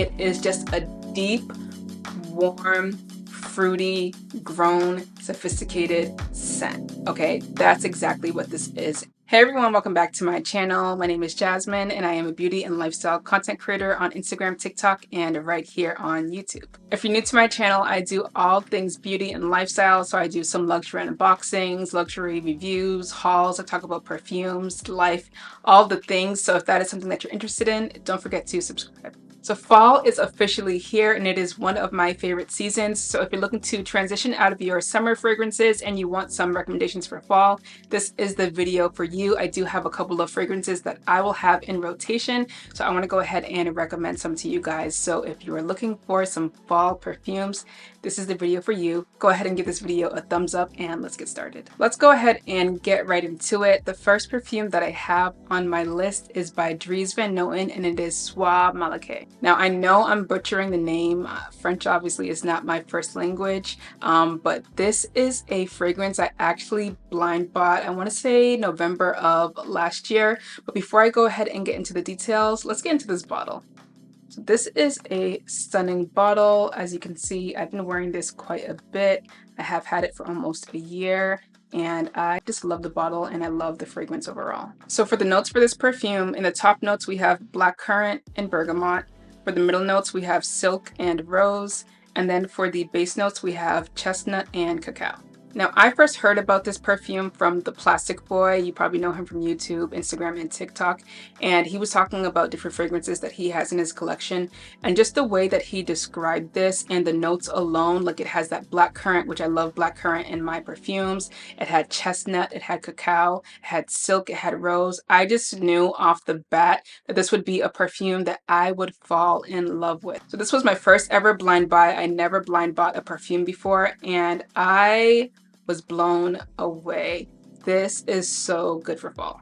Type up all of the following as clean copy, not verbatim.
It is just a deep, warm, fruity, grown, sophisticated scent. Okay, that's exactly what this is. Hey everyone, welcome back to my channel. My name is Jasmine and I am a beauty and lifestyle content creator on Instagram, TikTok, and right here on YouTube. If you're new to my channel, I do all things beauty and lifestyle. So I do some luxury unboxings, luxury reviews, hauls. I talk about perfumes, life, all the things. So if that is something that you're interested in, don't forget to subscribe. So fall is officially here and it is one of my favorite seasons. So if you're looking to transition out of your summer fragrances and you want some recommendations for fall, this is the video for you. I do have a couple of fragrances that I will have in rotation. So I want to go ahead and recommend some to you guys. So if you are looking for some fall perfumes, this is the video for you. Go ahead and give this video a thumbs up and let's get started. Let's go ahead and get right into it. The first perfume that I have on my list is by Dries Van Noten and it is Soie Malaquais. Now I know I'm butchering the name. French obviously is not my first language, but this is a fragrance I actually blind bought, I want to say November of last year. But before I go ahead and get into the details, let's get into this bottle. So this is a stunning bottle. As you can see, I've been wearing this quite a bit. I have had it for almost a year and I just love the bottle and I love the fragrance overall. So for the notes for this perfume, in the top notes we have blackcurrant and bergamot. For the middle notes we have silk and rose. And then for the base notes we have chestnut and cacao. Now, I first heard about this perfume from the Plastic Boy. You probably know him from YouTube, Instagram, and TikTok. And he was talking about different fragrances that he has in his collection. And just the way that he described this and the notes alone, like it has that blackcurrant, which I love blackcurrant in my perfumes. It had chestnut, it had cacao, it had silk, it had rose. I just knew off the bat that this would be a perfume that I would fall in love with. So this was my first ever blind buy. I never blind bought a perfume before, and I was blown away. This is so good for fall.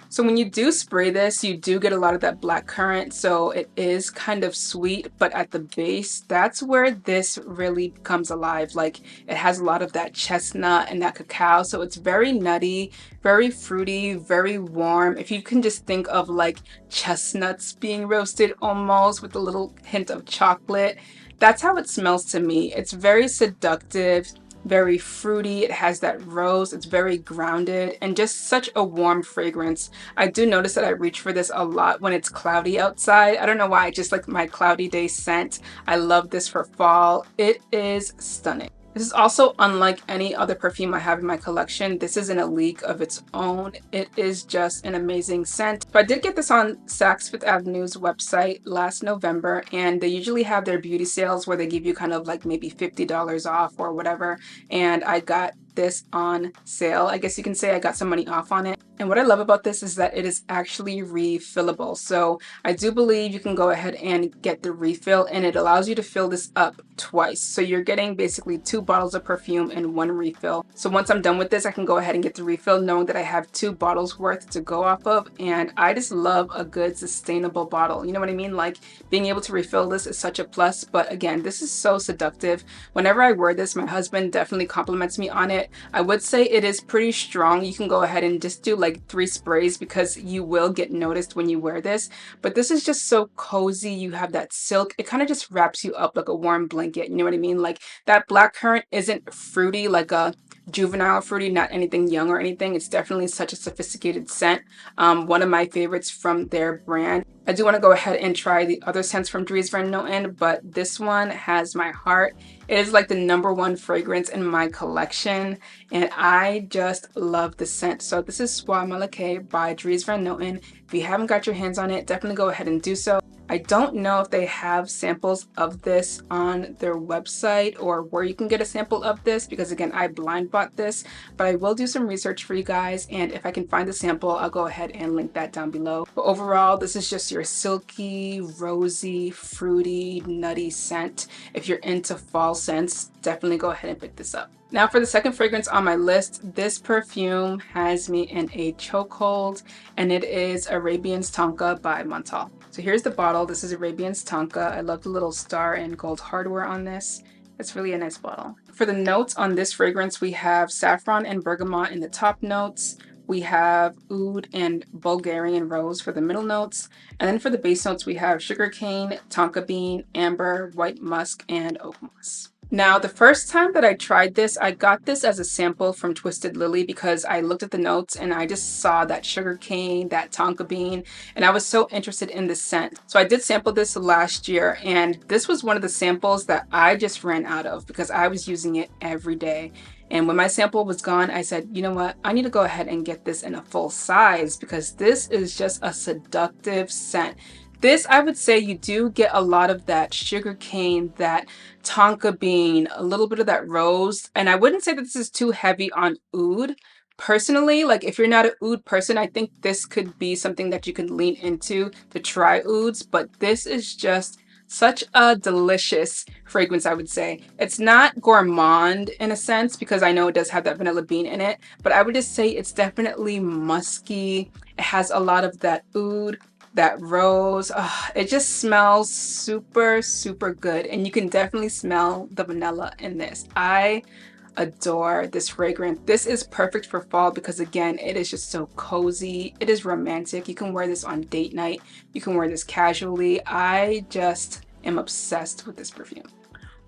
So when you do spray this, you do get a lot of that blackcurrant, so it is kind of sweet, but at the base, that's where this really comes alive. Like it has a lot of that chestnut and that cacao, so it's very nutty, very fruity, very warm. If you can just think of like chestnuts being roasted almost with a little hint of chocolate, that's how it smells to me. It's very seductive, very fruity. It has that rose. It's very grounded and just such a warm fragrance. I do notice that I reach for this a lot when it's cloudy outside. I don't know why, I just like my cloudy day scent. I love this for fall. It is stunning. This is also unlike any other perfume I have in my collection. This is in a league of its own. It is just an amazing scent. So I did get this on Saks Fifth Avenue's website last November, and they usually have their beauty sales where they give you kind of like maybe $50 off or whatever. And I got this on sale. I guess you can say I got some money off on it. And what I love about this is that it is actually refillable. So I do believe you can go ahead and get the refill, and it allows you to fill this up twice. So you're getting basically 2 bottles of perfume and 1 refill. So once I'm done with this, I can go ahead and get the refill knowing that I have 2 bottles worth to go off of. And I just love a good sustainable bottle. You know what I mean? Like being able to refill this is such a plus. But again, this is so seductive. Whenever I wear this, my husband definitely compliments me on it. I would say it is pretty strong. You can go ahead and just do like 3 sprays because you will get noticed when you wear this. But this is just so cozy. You have that silk. It kind of just wraps you up like a warm blanket. You know what I mean? Like that blackcurrant isn't fruity like a juvenile fruity, not anything young or anything. It's definitely such a sophisticated scent. One of my favorites from their brand. I do want to go ahead and try the other scents from Dries Van Noten, but this one has my heart. It is like the #1 fragrance in my collection, and I just love the scent. So this is Soie Malaquais by Dries Van Noten. If you haven't got your hands on it, definitely go ahead and do so. I don't know if they have samples of this on their website or where you can get a sample of this because again, I blind bought this, but I will do some research for you guys, and if I can find the sample, I'll go ahead and link that down below. But overall, this is just your silky, rosy, fruity, nutty scent. If you're into fall scents, definitely go ahead and pick this up. Now for the second fragrance on my list, this perfume has me in a chokehold, and it is Arabians Tonka by Montal. So here's the bottle. This is Arabians Tonka. I love the little star and gold hardware on this. It's really a nice bottle. For the notes on this fragrance, we have saffron and bergamot in the top notes, we have oud and Bulgarian rose for the middle notes. And then for the base notes, we have sugarcane, tonka bean, amber, white musk, and oak moss. Now, the first time that I tried this, I got this as a sample from Twisted Lily because I looked at the notes and I just saw that sugarcane, that tonka bean, and I was so interested in the scent. So I did sample this last year, and this was one of the samples that I just ran out of because I was using it every day. And when my sample was gone, I said, you know what? I need to go ahead and get this in a full size because this is just a seductive scent. This, I would say, you do get a lot of that sugar cane, that tonka bean, a little bit of that rose. And I wouldn't say that this is too heavy on oud. Personally, like if you're not an oud person, I think this could be something that you could lean into to try ouds. But this is just such a delicious fragrance, I would say. It's not gourmand in a sense because I know it does have that vanilla bean in it, but I would just say it's definitely musky. It has a lot of that oud, that rose. It just smells super, super good. And you can definitely smell the vanilla in this. I adore this fragrance. This is perfect for fall because again, it is just so cozy. It is romantic. You can wear this on date night. You can wear this casually. I just am obsessed with this perfume.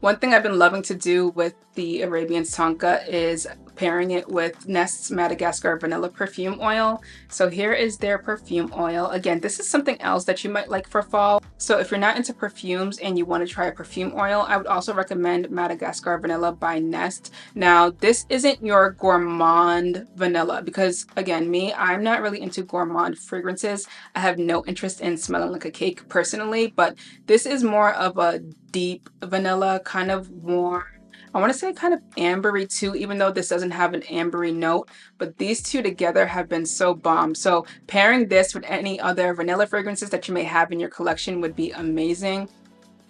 One thing I've been loving to do with the Arabians Tonka is pairing it with Nest's Madagascar Vanilla Perfume Oil. So here is their perfume oil. Again, this is something else that you might like for fall. So if you're not into perfumes and you want to try a perfume oil, I would also recommend Madagascar Vanilla by Nest. Now, this isn't your gourmand vanilla because, again, I'm not really into gourmand fragrances. I have no interest in smelling like a cake personally, but this is more of a deep vanilla, kind of warm. I want to say kind of ambery too, even though this doesn't have an ambery note, but these two together have been so bomb. So pairing this with any other vanilla fragrances that you may have in your collection would be amazing.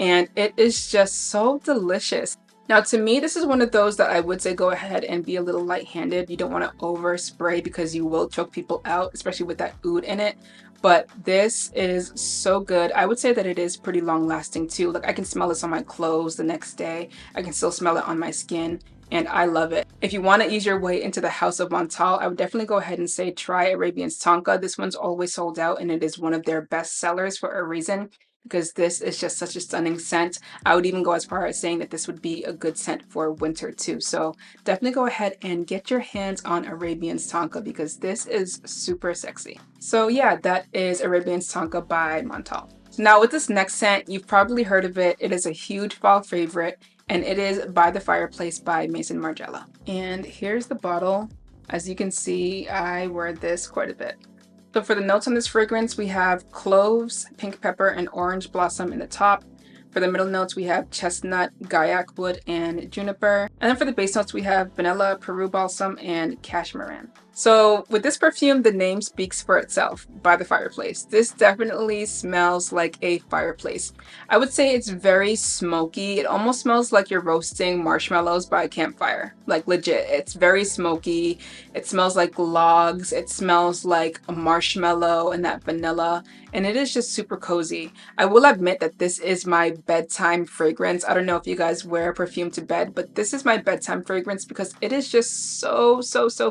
And it is just so delicious. Now, to me, this is one of those that I would say go ahead and be a little light-handed. You don't want to overspray because you will choke people out, especially with that oud in it. But this is so good. I would say that it is pretty long-lasting too. Like I can smell this on my clothes the next day. I can still smell it on my skin, and I love it. If you want to ease your way into the house of Montal, I would definitely go ahead and say try Arabians Tonka. This one's always sold out, and it is one of their best sellers for a reason, because this is just such a stunning scent. I would even go as far as saying that this would be a good scent for winter too. So definitely go ahead and get your hands on Arabians Tonka because this is super sexy. So yeah, that is Arabians Tonka by Montal. So now with this next scent, you've probably heard of it. It is a huge fall favorite, and it is By the Fireplace by Maison Margiela. And here's the bottle. As you can see, I wear this quite a bit. So for the notes on this fragrance, we have cloves, pink pepper, and orange blossom in the top. For the middle notes, we have chestnut, gaiac wood, and juniper. And then for the base notes, we have vanilla, Peru balsam, and cashmeran. So with this perfume, the name speaks for itself, By the Fireplace. This definitely smells like a fireplace. I would say it's very smoky. It almost smells like you're roasting marshmallows by a campfire. Like legit, it's very smoky. It smells like logs. It smells like a marshmallow and that vanilla. And it is just super cozy. I will admit that this is my bedtime fragrance. I don't know if you guys wear perfume to bed, but this is my bedtime fragrance because it is just so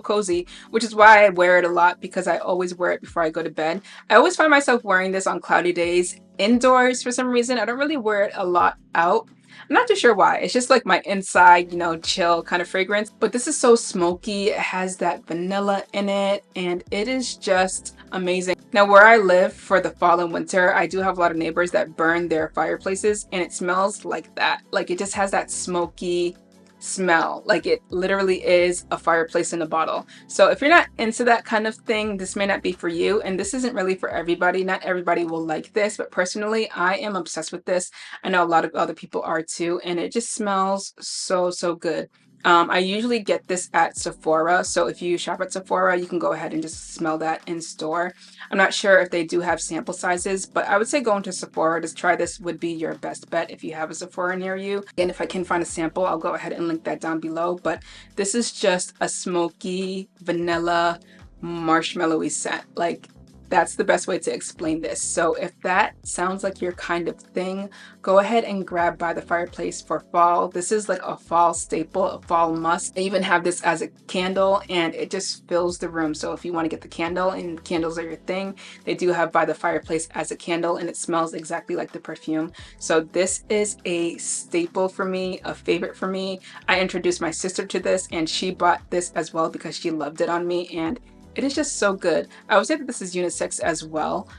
cozy, which is why I wear it a lot because I always wear it before I go to bed. I always find myself wearing this on cloudy days indoors for some reason. I don't really wear it a lot out. I'm not too sure why. It's just like my inside, chill kind of fragrance. But this is so smoky. It has that vanilla in it, and it is just amazing. Now, where I live for the fall and winter, I do have a lot of neighbors that burn their fireplaces, and it smells like that. Like it just has that smoky smell. Like it literally is a fireplace in a bottle. So if you're not into that kind of thing, this may not be for you. And this isn't really for everybody. Not everybody will like this, but personally, I am obsessed with this. I know a lot of other people are too, and it just smells so good. I usually get this at Sephora, so if you shop at Sephora, you can go ahead and just smell that in store. I'm not sure if they do have sample sizes, but I would say going to Sephora to try this would be your best bet if you have a Sephora near you. And if I can find a sample, I'll go ahead and link that down below. But this is just a smoky, vanilla, marshmallowy scent. Like, That's the best way to explain this. So if that sounds like your kind of thing, go ahead and grab By the Fireplace for fall. This is like a fall staple, a fall must. They even have this as a candle and it just fills the room. So if you want to get the candle and candles are your thing, they do have By the Fireplace as a candle and it smells exactly like the perfume. So this is a staple for me, a favorite for me. I introduced my sister to this and she bought this as well because she loved it on me, and it is just so good. I would say that this is unisex as well.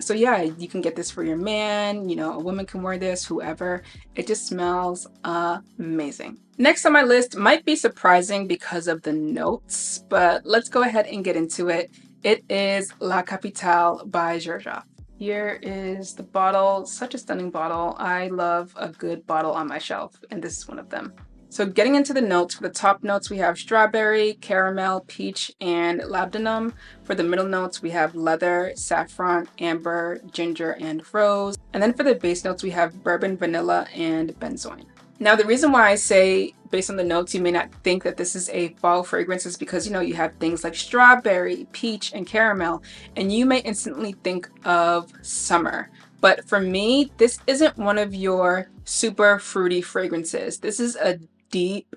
So yeah, you can get this for your man, you know, a woman can wear this, whoever. It just smells amazing. Next on my list might be surprising because of the notes, but let's go ahead and get into it. It is La Capitale by Georgia. Here is the bottle, such a stunning bottle. I love a good bottle on my shelf, and this is one of them. So getting into the notes, for the top notes we have strawberry, caramel, peach, and labdanum. For the middle notes we have leather, saffron, amber, ginger, and rose. And then for the base notes we have bourbon, vanilla, and benzoin. Now the reason why I say based on the notes you may not think that this is a fall fragrance is because, you know, you have things like strawberry, peach, and caramel, and you may instantly think of summer. But for me, this isn't one of your super fruity fragrances. This is a deep,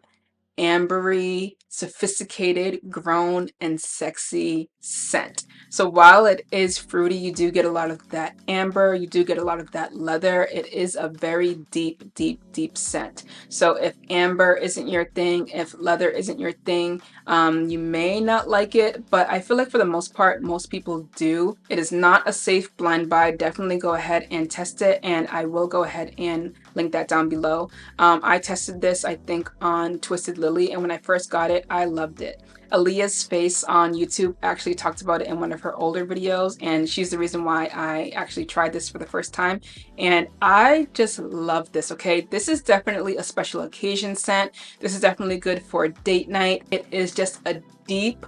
ambery, sophisticated, grown, and sexy scent. So while it is fruity, you do get a lot of that amber, you do get a lot of that leather. It is a very deep, deep, deep scent. So if amber isn't your thing, if leather isn't your thing, you may not like it, but I feel like for the most part, most people do. It is not a safe blind buy. Definitely go ahead and test it, and I will go ahead and link that down below. I tested this, I think, on Twisted Lily, and when I first got it, I loved it. Aaliyah's Face on YouTube actually talked about it in one of her older videos, and she's the reason why I actually tried this for the first time, and I just love this. Okay, this is definitely a special occasion scent. This is definitely good for a date night. It is just a deep,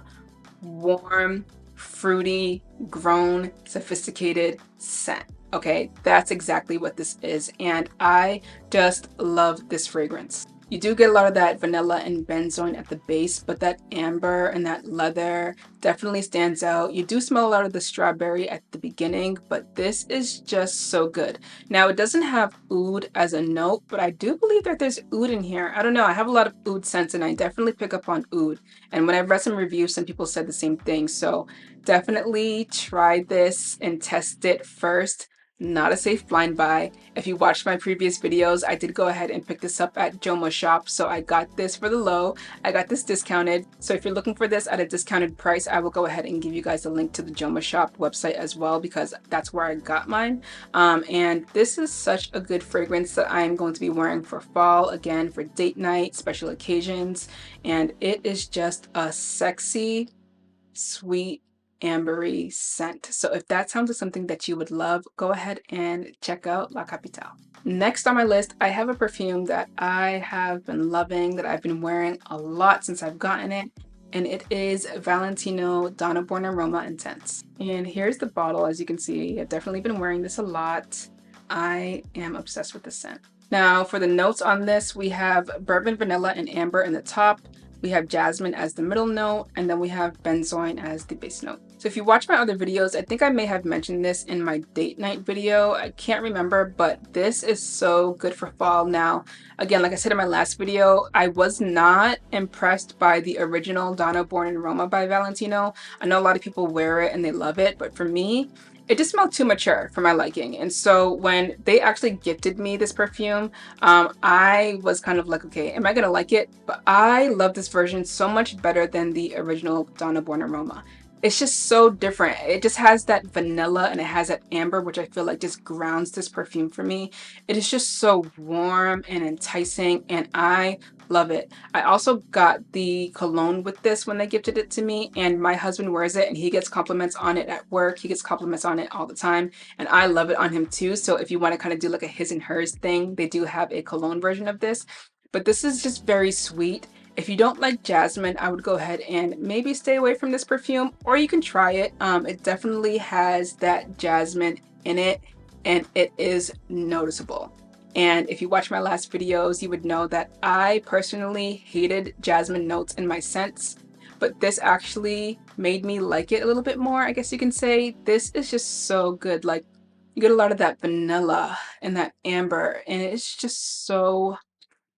warm, fruity, grown, sophisticated scent. Okay, that's exactly what this is, and I just love this fragrance. You do get a lot of that vanilla and benzoin at the base, but that amber and that leather definitely stands out. You do smell a lot of the strawberry at the beginning, but this is just so good. Now, it doesn't have oud as a note, but I do believe that there's oud in here. I don't know, I have a lot of oud scents and I definitely pick up on oud. And when I've read some reviews, some people said the same thing. So definitely try this and test it first. Not a safe blind buy. If you watched my previous videos, I did go ahead and pick this up at Joma shop, so I got this for the low. I got this discounted, so if you're looking for this at a discounted price, I will go ahead and give you guys a link to the Joma shop website as well, because that's where I got mine. And this is such a good fragrance that I'm going to be wearing for fall, again, for date night, special occasions, and it is just a sexy, sweet, ambery scent. So if that sounds like something that you would love, go ahead and check out La Capitale. Next on my list, I have a perfume that I have been loving, that I've been wearing a lot since I've gotten it, and it is Valentino Donna Born in Roma Intense. And here's the bottle. As you can see, I've definitely been wearing this a lot. I am obsessed with this scent. Now for the notes on this, we have bourbon, vanilla, and amber in the top. We have jasmine as the middle note, and then we have benzoin as the base note. So if you watch my other videos, I think I may have mentioned this in my date night video. I can't remember, but this is so good for fall. Now, again, like I said in my last video, I was not impressed by the original Donna Born in Roma by Valentino. I know a lot of people wear it and they love it, but for me, it just smelled too mature for my liking. And so when they actually gifted me this perfume, I was kind of like, okay, am I gonna like it? But I love this version so much better than the original Donna Born in Roma. It's just so different. It just has that vanilla and it has that amber, which I feel like just grounds this perfume for me. It is just so warm and enticing, and I love it. I also got the cologne with this when they gifted it to me, and my husband wears it and he gets compliments on it at work. He gets compliments on it all the time, and I love it on him too. So if you want to kind of do like a his and hers thing, they do have a cologne version of this, but this is just very sweet. If you don't like jasmine, I would go ahead and maybe stay away from this perfume, or you can try it. It definitely has that jasmine in it, and it is noticeable. And if you watch my last videos, you would know that I personally hated jasmine notes in my scents, but this actually made me like it a little bit more, I guess you can say. This is just so good. Like, you get a lot of that vanilla and that amber, and it's just so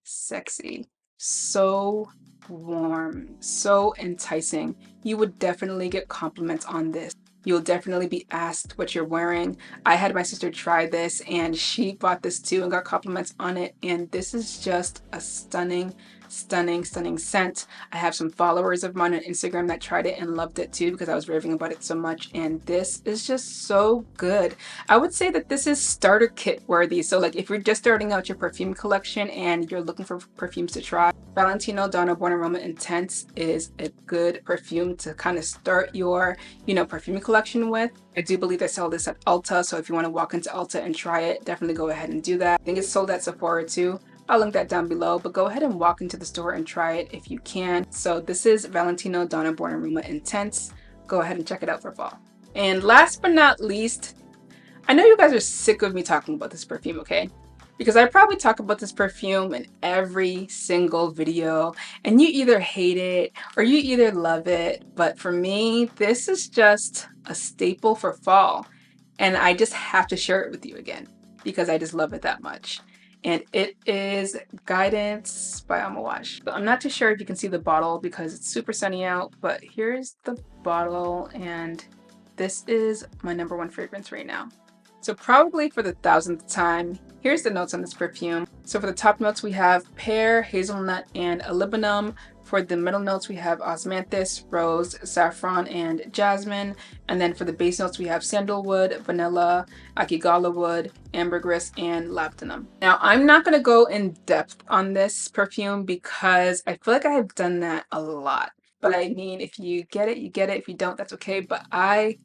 sexy, so warm, so enticing. You would definitely get compliments on this. You'll definitely be asked what you're wearing. I had my sister try this and she bought this too and got compliments on it. And this is just a stunning, stunning, stunning scent. I have some followers of mine on Instagram that tried it and loved it too because I was raving about it so much. And this is just so good. I would say that this is starter kit worthy. So like if you're just starting out your perfume collection and you're looking for perfumes to try, Valentino Donna Born in Roma Intense is a good perfume to kind of start your, perfume collection with. I do believe they sell this at Ulta, so if you want to walk into Ulta and try it, definitely go ahead and do that. I think it's sold at Sephora too. I'll link that down below, but go ahead and walk into the store and try it if you can. So this is Valentino Donna Born in Roma Intense. Go ahead and check it out for fall. And last but not least, I know you guys are sick of me talking about this perfume, okay? Because I probably talk about this perfume in every single video, and you either hate it or you either love it. But for me, this is just a staple for fall, and I just have to share it with you again because I just love it that much. And it is Guidance by Amouage. So I'm not too sure if you can see the bottle because it's super sunny out, but here's the bottle, and this is my number one fragrance right now. So probably for the 1000th time, here's the notes on this perfume. So for the top notes, we have pear, hazelnut, and olibanum. For the middle notes, we have osmanthus, rose, saffron, and jasmine. And then for the base notes, we have sandalwood, vanilla, akigala wood, ambergris, and labdanum. Now, I'm not going to go in depth on this perfume because I feel like I have done that a lot. But I mean, if you get it, you get it. If you don't, that's okay. But I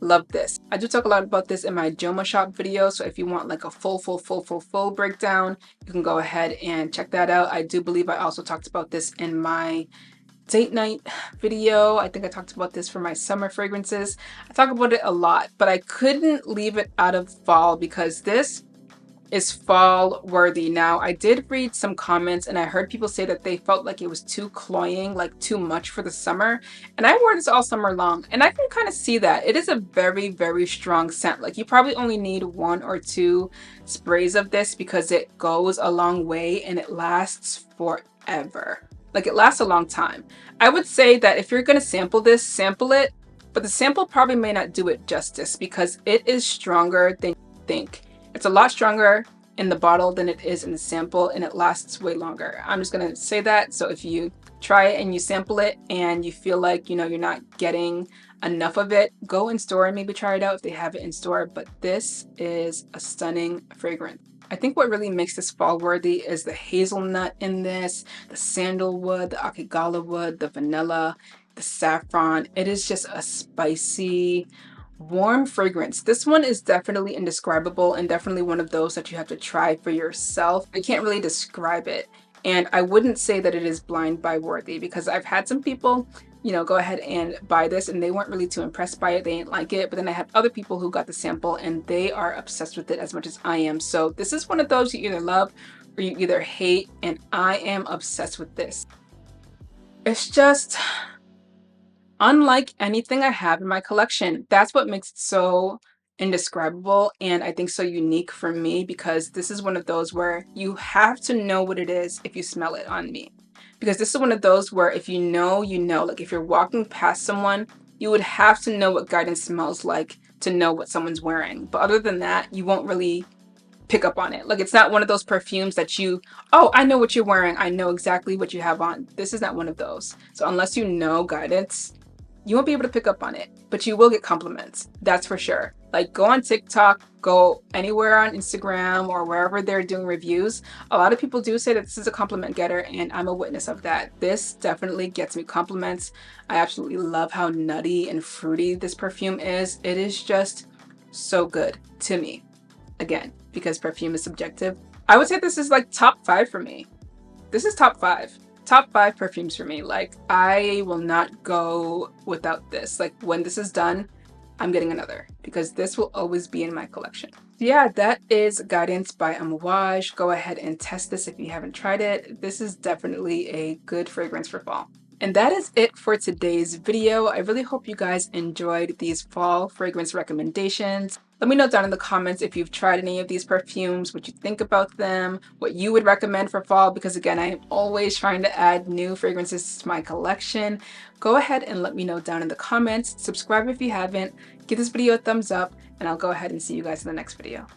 love this. I do talk a lot about this in my Joma shop video, so if you want like a full breakdown, you can go ahead and check that out. I do believe I also talked about this in my date night video. I think I talked about this for my summer fragrances. I talk about it a lot, but I couldn't leave it out of fall because this is fall worthy. Now, I did read some comments and I heard people say that they felt like it was too cloying, like too much for the summer. And I wore this all summer long and I can kind of see that. It is a very, very strong scent. Like you probably only need 1 or 2 sprays of this because it goes a long way and it lasts forever. Like it lasts a long time. I would say that if you're going to sample this, sample it, but the sample probably may not do it justice because it is stronger than you think. It's a lot stronger in the bottle than it is in the sample, and it lasts way longer. I'm just gonna say that. So if you try it and you sample it and you feel like, you're not getting enough of it, go in store and maybe try it out if they have it in store. But this is a stunning fragrance. I think what really makes this fall worthy is the hazelnut in this, the sandalwood, the akigala wood, the vanilla, the saffron. It is just a spicy, warm fragrance. This one is definitely indescribable and definitely one of those that you have to try for yourself. I can't really describe it, and I wouldn't say that it is blind buy worthy because I've had some people go ahead and buy this and they weren't really too impressed by it. They didn't like it, but then I have other people who got the sample and they are obsessed with it as much as I am. So this is one of those you either love or you either hate, and I am obsessed with this. It's just unlike anything I have in my collection. That's what makes it so indescribable and I think so unique for me, because this is one of those where you have to know what it is if you smell it on me. Because this is one of those where if you know, like if you're walking past someone, you would have to know what Guidance smells like to know what someone's wearing. But other than that, you won't really pick up on it. Like it's not one of those perfumes that oh, I know what you're wearing. I know exactly what you have on. This is not one of those. So unless you know Guidance, you won't be able to pick up on it, but you will get compliments. That's for sure. Like go on TikTok, go anywhere on Instagram or wherever they're doing reviews. A lot of people do say that this is a compliment getter, and I'm a witness of that. This definitely gets me compliments. I absolutely love how nutty and fruity this perfume is. It is just so good to me. Again, because perfume is subjective. I would say this is like top 5 for me. This is top 5. Top 5 perfumes for me. Like I will not go without this. Like when this is done, I'm getting another because this will always be in my collection. Yeah, that is Guidance by Amouage. Go ahead and test this if you haven't tried it. This is definitely a good fragrance for fall. And that is it for today's video. I really hope you guys enjoyed these fall fragrance recommendations. Let me know down in the comments if you've tried any of these perfumes, what you think about them, what you would recommend for fall, because again, I am always trying to add new fragrances to my collection. Go ahead and let me know down in the comments. Subscribe if you haven't. Give this video a thumbs up, and I'll go ahead and see you guys in the next video.